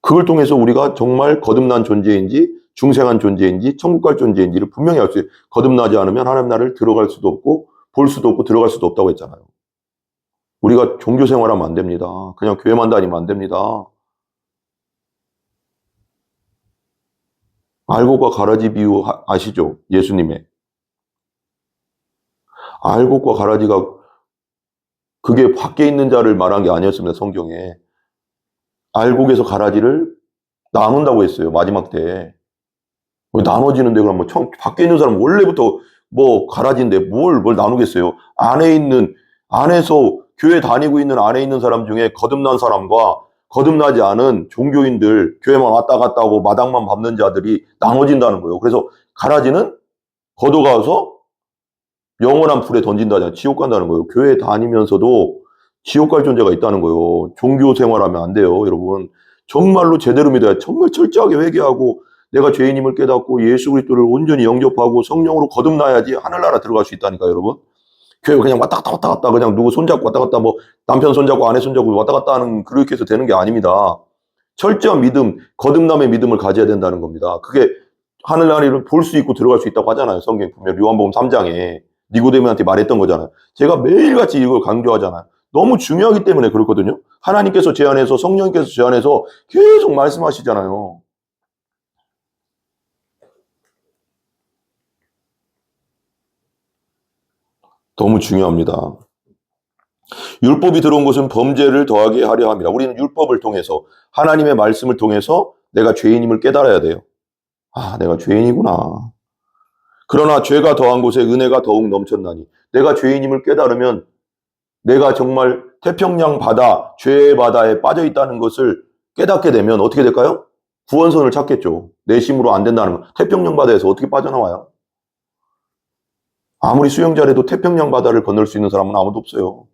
[SPEAKER 1] 그걸 통해서 우리가 정말 거듭난 존재인지 중생한 존재인지 천국 갈 존재인지를 분명히 알 수 있어요. 거듭나지 않으면 하나님 나라를 들어갈 수도 없고 볼 수도 없고 들어갈 수도 없다고 했잖아요. 우리가 종교 생활하면 안 됩니다. 그냥 교회만 다니면 안 됩니다. 알곡과 가라지 비유 아시죠? 예수님의. 알곡과 가라지가 그게 밖에 있는 자를 말한 게 아니었습니다. 성경에. 알곡에서 가라지를 나눈다고 했어요. 마지막 때. 나눠지는데 그럼 밖에 있는 사람은 원래부터 가라지인데 뭘 나누겠어요. 안에서 교회 다니고 있는 안에 있는 사람 중에 거듭난 사람과 거듭나지 않은 종교인들, 교회만 왔다 갔다 하고 마당만 밟는 자들이 나눠진다는 거예요. 그래서 가라지는 걷어가서 영원한 불에 던진다잖아요. 지옥 간다는 거예요. 교회 다니면서도 지옥 갈 존재가 있다는 거예요. 종교 생활하면 안 돼요, 여러분. 정말로 제대로 믿어야 정말 철저하게 회개하고 내가 죄인임을 깨닫고 예수 그리스도를 온전히 영접하고 성령으로 거듭나야지 하늘나라 들어갈 수 있다니까, 여러분. 교회 그냥 왔다 갔다 그냥 누구 손잡고 왔다 갔다 남편 손잡고 아내 손잡고 왔다 갔다 하는 그렇게 해서 되는 게 아닙니다. 철저한 믿음, 거듭남의 믿음을 가져야 된다는 겁니다. 그게 하늘나라를 볼 수 있고 들어갈 수 있다고 하잖아요. 성경 보면 요한복음 3장에 니고데모한테 말했던 거잖아요. 제가 매일같이 이걸 강조하잖아요. 너무 중요하기 때문에 그렇거든요. 하나님께서 제안해서 성령님께서 제안해서 계속 말씀하시잖아요. 너무 중요합니다. 율법이 들어온 것은 범죄를 더하게 하려 합니다. 우리는 율법을 통해서 하나님의 말씀을 통해서 내가 죄인임을 깨달아야 돼요. 아, 내가 죄인이구나. 그러나 죄가 더한 곳에 은혜가 더욱 넘쳤나니 내가 죄인임을 깨달으면 내가 정말 태평양 바다, 죄의 바다에 빠져 있다는 것을 깨닫게 되면 어떻게 될까요? 구원선을 찾겠죠. 내 힘으로 안 된다는 거. 태평양 바다에서 어떻게 빠져나와요? 아무리 수영 잘해도 태평양 바다를 건널 수 있는 사람은 아무도 없어요.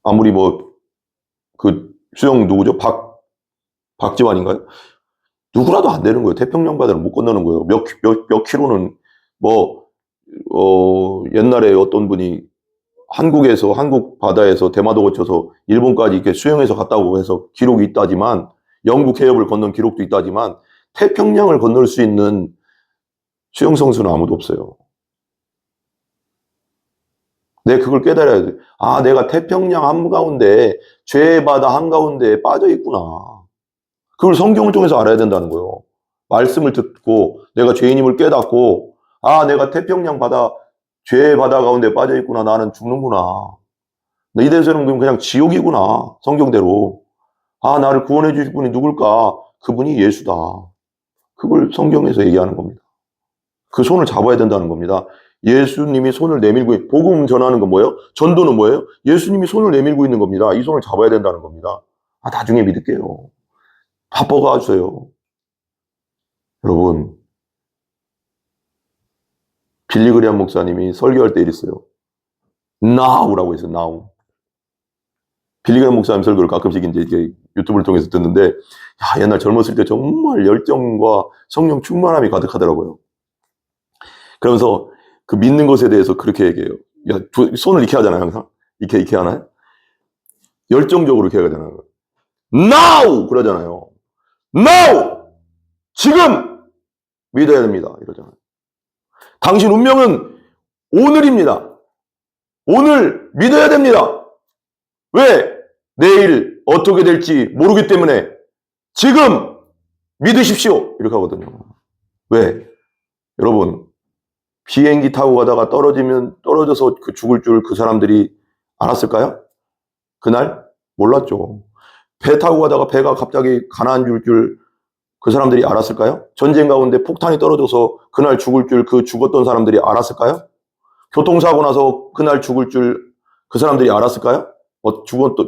[SPEAKER 1] 아무리 수영 누구죠? 박지환인가요? 누구라도 안 되는 거예요. 태평양 바다를 못 건너는 거예요. 몇 킬로는 옛날에 어떤 분이 한국 바다에서 대마도 거쳐서 일본까지 이렇게 수영해서 갔다 오고 해서 기록이 있다지만 영국 해협을 건넌 기록도 있다지만 태평양을 건널 수 있는 수영 선수는 아무도 없어요. 내가 그걸 깨달아야 돼. 아, 내가 태평양 한가운데 죄의 바다 한가운데 빠져 있구나. 그걸 성경을 통해서 알아야 된다는 거예요. 말씀을 듣고 내가 죄인임을 깨닫고 아, 내가 태평양 바다 죄의 바다 가운데 빠져 있구나. 나는 죽는구나. 이대에서는 그냥 지옥이구나. 성경대로. 아, 나를 구원해 주실 분이 누굴까? 그분이 예수다. 그걸 성경에서 얘기하는 겁니다. 그 손을 잡아야 된다는 겁니다. 예수님이 손을 내밀고 복음 전하는 건 뭐예요? 전도는 뭐예요? 예수님이 손을 내밀고 있는 겁니다. 이 손을 잡아야 된다는 겁니다. 아, 나중에 믿을게요. 바빠가주세요. 여러분, 빌리그리암 목사님이 설교할 때 이랬어요. Now라고 했어요. Now. 빌리그리암 목사님 설교를 가끔씩 이제 유튜브를 통해서 듣는데, 야, 옛날 젊었을 때 정말 열정과 성령 충만함이 가득하더라고요. 그러면서 그 믿는 것에 대해서 그렇게 얘기해요. 야, 손을 이렇게 하잖아요, 항상. 이렇게 하나요? 열정적으로 이렇게 하잖아요. Now! 그러잖아요. Now! 지금! 믿어야 됩니다. 이러잖아요. 당신 운명은 오늘입니다. 오늘 믿어야 됩니다. 왜? 내일 어떻게 될지 모르기 때문에 지금 믿으십시오. 이렇게 하거든요. 왜? 여러분, 비행기 타고 가다가 떨어져서 죽을 줄 그 사람들이 알았을까요? 그날? 몰랐죠. 배 타고 가다가 배가 갑자기 가라앉을 줄 그 사람들이 알았을까요? 전쟁 가운데 폭탄이 떨어져서 그날 죽을 줄 그 죽었던 사람들이 알았을까요? 교통사고 나서 그날 죽을 줄 그 사람들이 알았을까요?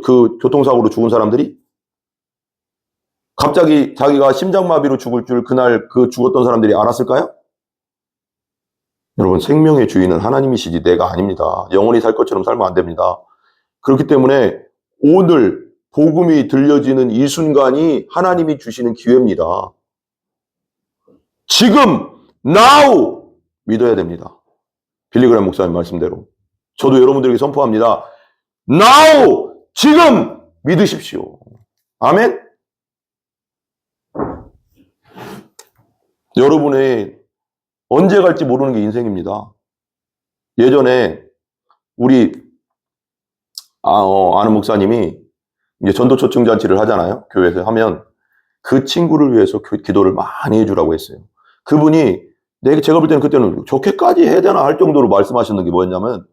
[SPEAKER 1] 그 교통사고로 죽은 사람들이? 갑자기 자기가 심장마비로 죽을 줄 그날 그 죽었던 사람들이 알았을까요? 여러분, 생명의 주인은 하나님이시지 내가 아닙니다. 영원히 살 것처럼 살면 안 됩니다. 그렇기 때문에 오늘 복음이 들려지는 이 순간이 하나님이 주시는 기회입니다. 지금 now 믿어야 됩니다. 빌리그람 목사님 말씀대로 저도 여러분들에게 선포합니다. now 지금 믿으십시오. 아멘. 여러분의 언제 갈지 모르는 게 인생입니다. 예전에 우리 아는 목사님이 이제 전도초청잔치를 하잖아요. 교회에서 하면 그 친구를 위해서 기도를 많이 해주라고 했어요. 그분이 제가 볼 때는 그때는 저렇게까지 해야 되나 할 정도로 말씀하셨는 게 뭐였냐면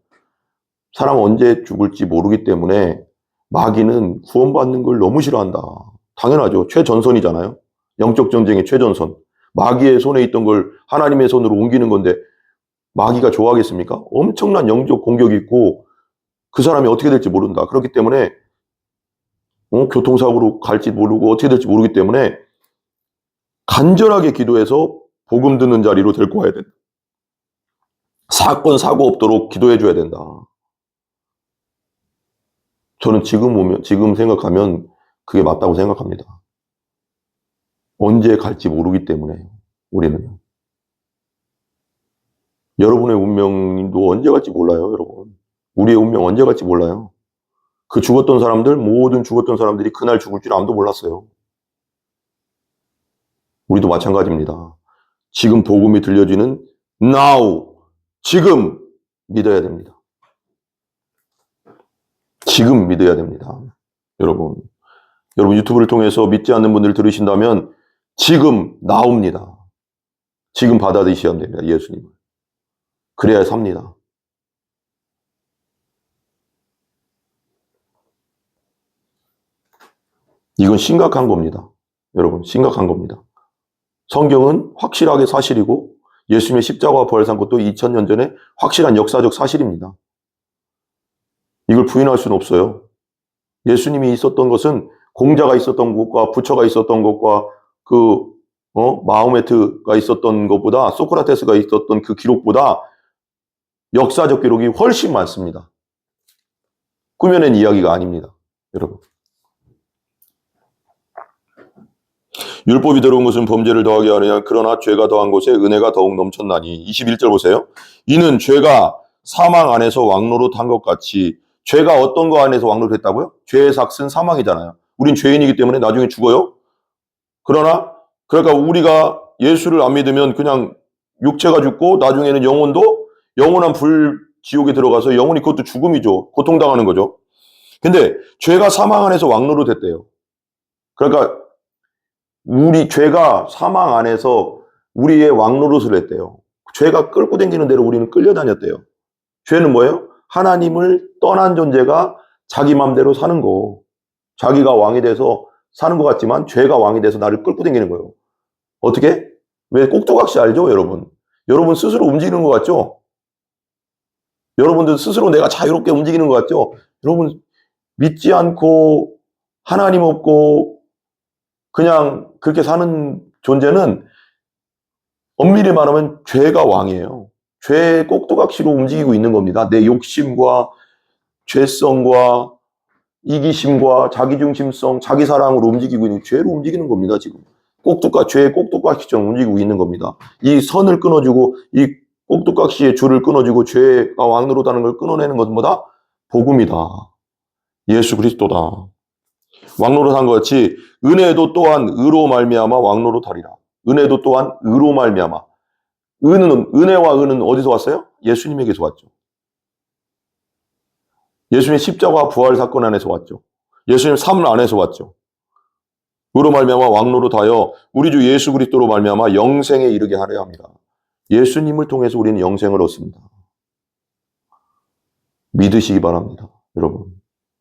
[SPEAKER 1] 사람 언제 죽을지 모르기 때문에 마귀는 구원받는 걸 너무 싫어한다. 당연하죠. 최전선이잖아요. 영적 전쟁의 최전선. 마귀의 손에 있던 걸 하나님의 손으로 옮기는 건데 마귀가 좋아하겠습니까? 엄청난 영적 공격이 있고 그 사람이 어떻게 될지 모른다. 그렇기 때문에 교통사고로 갈지 모르고 어떻게 될지 모르기 때문에 간절하게 기도해서 복음 듣는 자리로 데리고 와야 된다. 사건 사고 없도록 기도해 줘야 된다. 저는 지금 생각하면 그게 맞다고 생각합니다. 언제 갈지 모르기 때문에 우리는. 여러분의 운명도 언제 갈지 몰라요, 여러분. 우리의 운명 언제 갈지 몰라요. 그 모든 죽었던 사람들이 그날 죽을 줄 아무도 몰랐어요. 우리도 마찬가지입니다. 지금 복음이 들려지는 now, 지금 믿어야 됩니다. 지금 믿어야 됩니다. 여러분 유튜브를 통해서 믿지 않는 분들 들으신다면 지금 나옵니다. 지금 받아들이셔야 됩니다. 예수님을. 그래야 삽니다. 이건 심각한 겁니다. 여러분, 심각한 겁니다. 성경은 확실하게 사실이고 예수님의 십자가와 부활산 것도 2000년 전에 확실한 역사적 사실입니다. 이걸 부인할 수는 없어요. 예수님이 있었던 것은 공자가 있었던 것과 부처가 있었던 것과 마호메트가 있었던 것보다 소크라테스가 있었던 그 기록보다 역사적 기록이 훨씬 많습니다. 꾸며낸 이야기가 아닙니다. 여러분. 율법이 들어온 것은 범죄를 더하게 하느냐 그러나 죄가 더한 곳에 은혜가 더욱 넘쳤나니 21절 보세요. 이는 죄가 사망 안에서 왕노릇 한 것 같이 죄가 어떤 거 안에서 왕노릇 했다고요? 죄의 삭은 사망이잖아요. 우린 죄인이기 때문에 나중에 죽어요. 그러니까 우리가 예수를 안 믿으면 그냥 육체가 죽고 나중에는 영원한 지옥에 들어가서 영원히 그것도 죽음이죠. 고통당하는 거죠. 근데 죄가 사망 안에서 왕노릇 했대요. 그러니까 죄가 사망 안에서 우리의 왕노릇을 했대요. 죄가 끌고 다니는 대로 우리는 끌려다녔대요. 죄는 뭐예요? 하나님을 떠난 존재가 자기 맘대로 사는 거. 자기가 왕이 돼서 사는 것 같지만 죄가 왕이 돼서 나를 끌고 다니는 거예요. 어떻게? 왜 꼭두각시 알죠, 여러분? 여러분 스스로 움직이는 것 같죠? 여러분들 스스로 내가 자유롭게 움직이는 것 같죠? 여러분 믿지 않고 하나님 없고 그냥 그렇게 사는 존재는 엄밀히 말하면 죄가 왕이에요. 죄의 꼭두각시로 움직이고 있는 겁니다. 내 욕심과 죄성과 이기심과 자기중심성, 자기사랑으로 움직이고 있는 죄로 움직이는 겁니다. 지금 죄의 꼭두각시처럼 움직이고 있는 겁니다. 이 선을 끊어주고 이 꼭두각시의 줄을 끊어주고 죄가 왕노릇하는 걸 끊어내는 것보다 복음이다. 예수 그리스도다. 왕노릇한 것 같이 은혜도 또한 의로 말미암아 왕노릇하리라. 은혜도 또한 의로 말미암아. 은혜와 은은 어디서 왔어요? 예수님에게서 왔죠. 예수님의 십자가 부활 사건 안에서 왔죠. 예수님 삶 안에서 왔죠. 의로 말미암아 왕노릇하여 우리 주 예수 그리스도로 말미암아 영생에 이르게 하려 합니다. 예수님을 통해서 우리는 영생을 얻습니다. 믿으시기 바랍니다. 여러분.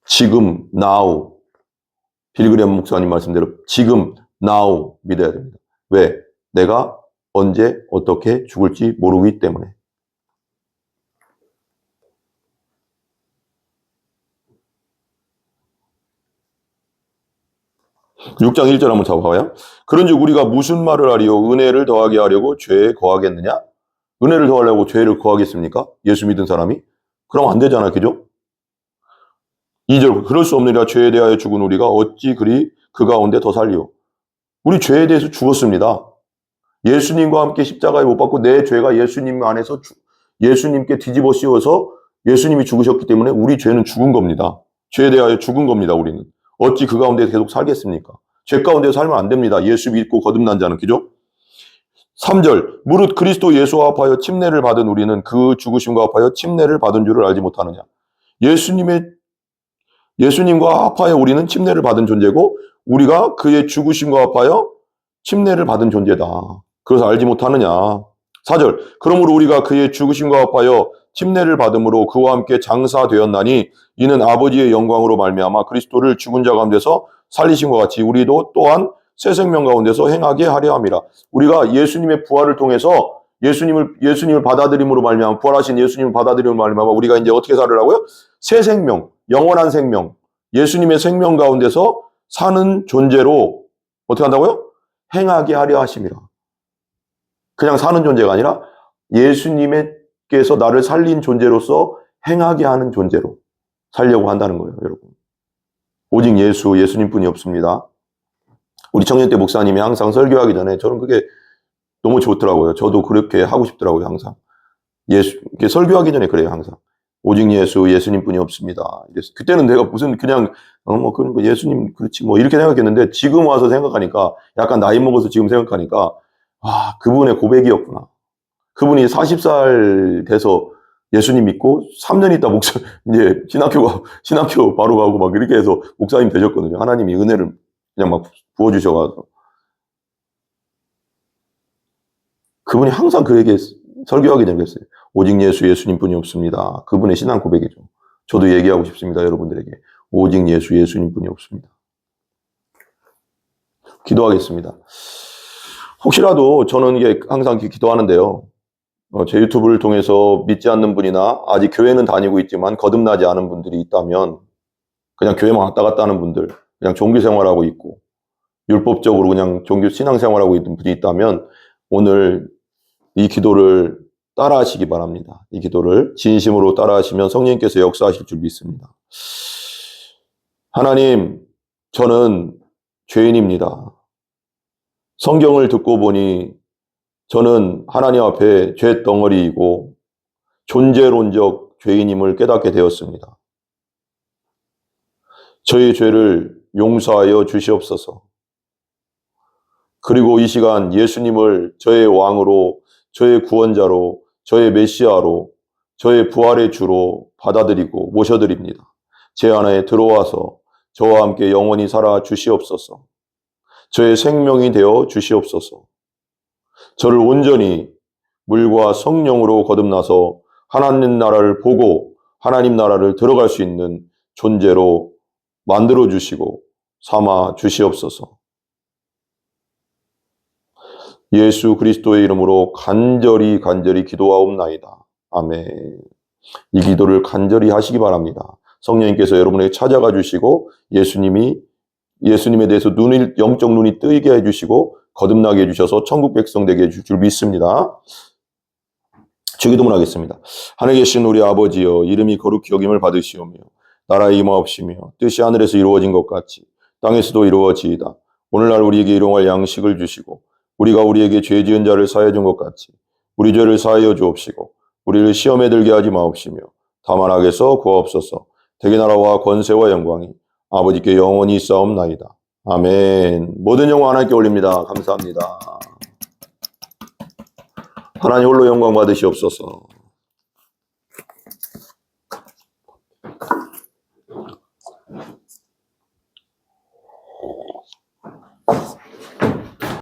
[SPEAKER 1] 지금 now 빌그램 목사님 말씀대로 지금 now 믿어야 됩니다. 왜? 내가 언제 어떻게 죽을지 모르기 때문에. (6장 1절) 한번 잡아봐요. 그런즉 우리가 무슨 말을 하리요? 은혜를 더하게 하려고 죄에 거하겠느냐? 은혜를 더하려고 죄를 거하겠습니까? 예수 믿은 사람이? 그럼 안 되잖아, 그죠? 2절 그럴 수 없느니라 죄에 대하여 죽은 우리가 어찌 그리 그 가운데 더 살리오. 우리 죄에 대해서 죽었습니다. 예수님과 함께 십자가에 못 박고 내 죄가 예수님 안에서 예수님께 뒤집어 씌워서 예수님이 죽으셨기 때문에 우리 죄는 죽은 겁니다. 죄에 대하여 죽은 겁니다. 우리는. 어찌 그 가운데 계속 살겠습니까? 죄 가운데 살면 안 됩니다. 예수 믿고 거듭난 자는. 그죠? 3절 무릇 그리스도 예수와 합하여 침례를 받은 우리는 그 죽으심과 합하여 침례를 받은 줄을 알지 못하느냐. 예수님과 합하여 우리는 침례를 받은 존재고 우리가 그의 죽으심과 합하여 침례를 받은 존재다. 그래서 알지 못하느냐. 4절 그러므로 우리가 그의 죽으심과 합하여 침례를 받음으로 그와 함께 장사되었나니 이는 아버지의 영광으로 말미암아 그리스도를 죽은 자 가운데서 살리신 것 같이 우리도 또한 새 생명 가운데서 행하게 하려 함이라. 우리가 예수님의 부활을 통해서 예수님을 받아들임으로 말미암아 부활하신 예수님을 받아들임으로 말미암아 우리가 이제 어떻게 살으라고요? 새 생명, 영원한 생명, 예수님의 생명 가운데서 사는 존재로 어떻게 한다고요? 행하게 하려 하심이라. 그냥 사는 존재가 아니라 예수님께서 나를 살린 존재로서 행하게 하는 존재로 살려고 한다는 거예요, 여러분. 오직 예수님뿐이 없습니다. 우리 청년 때 목사님이 항상 설교하기 전에 저는 그게 너무 좋더라고요. 저도 그렇게 하고 싶더라고요, 항상. 설교하기 전에 그래요, 항상. 오직 예수님뿐이 없습니다. 그때는 내가 무슨 그냥 예수님 그렇지 뭐 이렇게 생각했는데 지금 와서 생각하니까 약간 나이 먹어서 지금 생각하니까 그분의 고백이었구나. 그분이 40살 돼서 예수님 믿고 3년 있다 이제 신학교 바로 가고 막 이렇게 해서 목사님 되셨거든요. 하나님이 은혜를 그냥 막 부어주셔가지고. 그분이 항상 그에게 설교하기 전에 그랬어요. 오직 예수님뿐이 없습니다. 그분의 신앙 고백이죠. 저도 얘기하고 싶습니다. 여러분들에게. 오직 예수님뿐이 없습니다. 기도하겠습니다. 혹시라도 저는 이게 항상 기도하는데요. 제 유튜브를 통해서 믿지 않는 분이나 아직 교회는 다니고 있지만 거듭나지 않은 분들이 있다면 그냥 교회만 왔다 갔다 하는 분들, 그냥 종교 생활하고 있고 율법적으로 그냥 종교 신앙 생활하고 있는 분이 있다면 오늘 이 기도를 따라 하시기 바랍니다. 이 기도를 진심으로 따라 하시면 성령님께서 역사하실 줄 믿습니다. 하나님, 저는 죄인입니다. 성경을 듣고 보니 저는 하나님 앞에 죄덩어리이고 존재론적 죄인임을 깨닫게 되었습니다. 저의 죄를 용서하여 주시옵소서. 그리고 이 시간 예수님을 저의 왕으로, 저의 구원자로, 저의 메시아로, 저의 부활의 주로 받아들이고 모셔드립니다. 제 안에 들어와서 저와 함께 영원히 살아 주시옵소서. 저의 생명이 되어 주시옵소서. 저를 온전히 물과 성령으로 거듭나서 하나님 나라를 보고 하나님 나라를 들어갈 수 있는 존재로 만들어 주시고 삼아 주시옵소서. 예수 그리스도의 이름으로 간절히 기도하옵나이다. 아멘. 이 기도를 간절히 하시기 바랍니다. 성령님께서 여러분에게 찾아가 주시고 예수님에 대해서 영적 눈이 뜨이게 해주시고 거듭나게 해주셔서 천국 백성 되게 해줄 줄 믿습니다. 주기도문 하겠습니다. 하늘에 계신 우리 아버지여, 이름이 거룩히 여김을 받으시오며 나라의 임하옵시며 뜻이 하늘에서 이루어진 것 같이 땅에서도 이루어지이다. 오늘날 우리에게 일용할 양식을 주시고 우리가 우리에게 죄 지은 자를 사하여 준 것 같이 우리 죄를 사하여 주옵시고 우리를 시험에 들게 하지 마옵시며 다만 악에서 구하옵소서. 대개 나라와 권세와 영광이 아버지께 영원히 있사옵나이다. 아멘. 모든 영광 하나님께 올립니다. 감사합니다. 하나님 홀로 영광 받으시옵소서.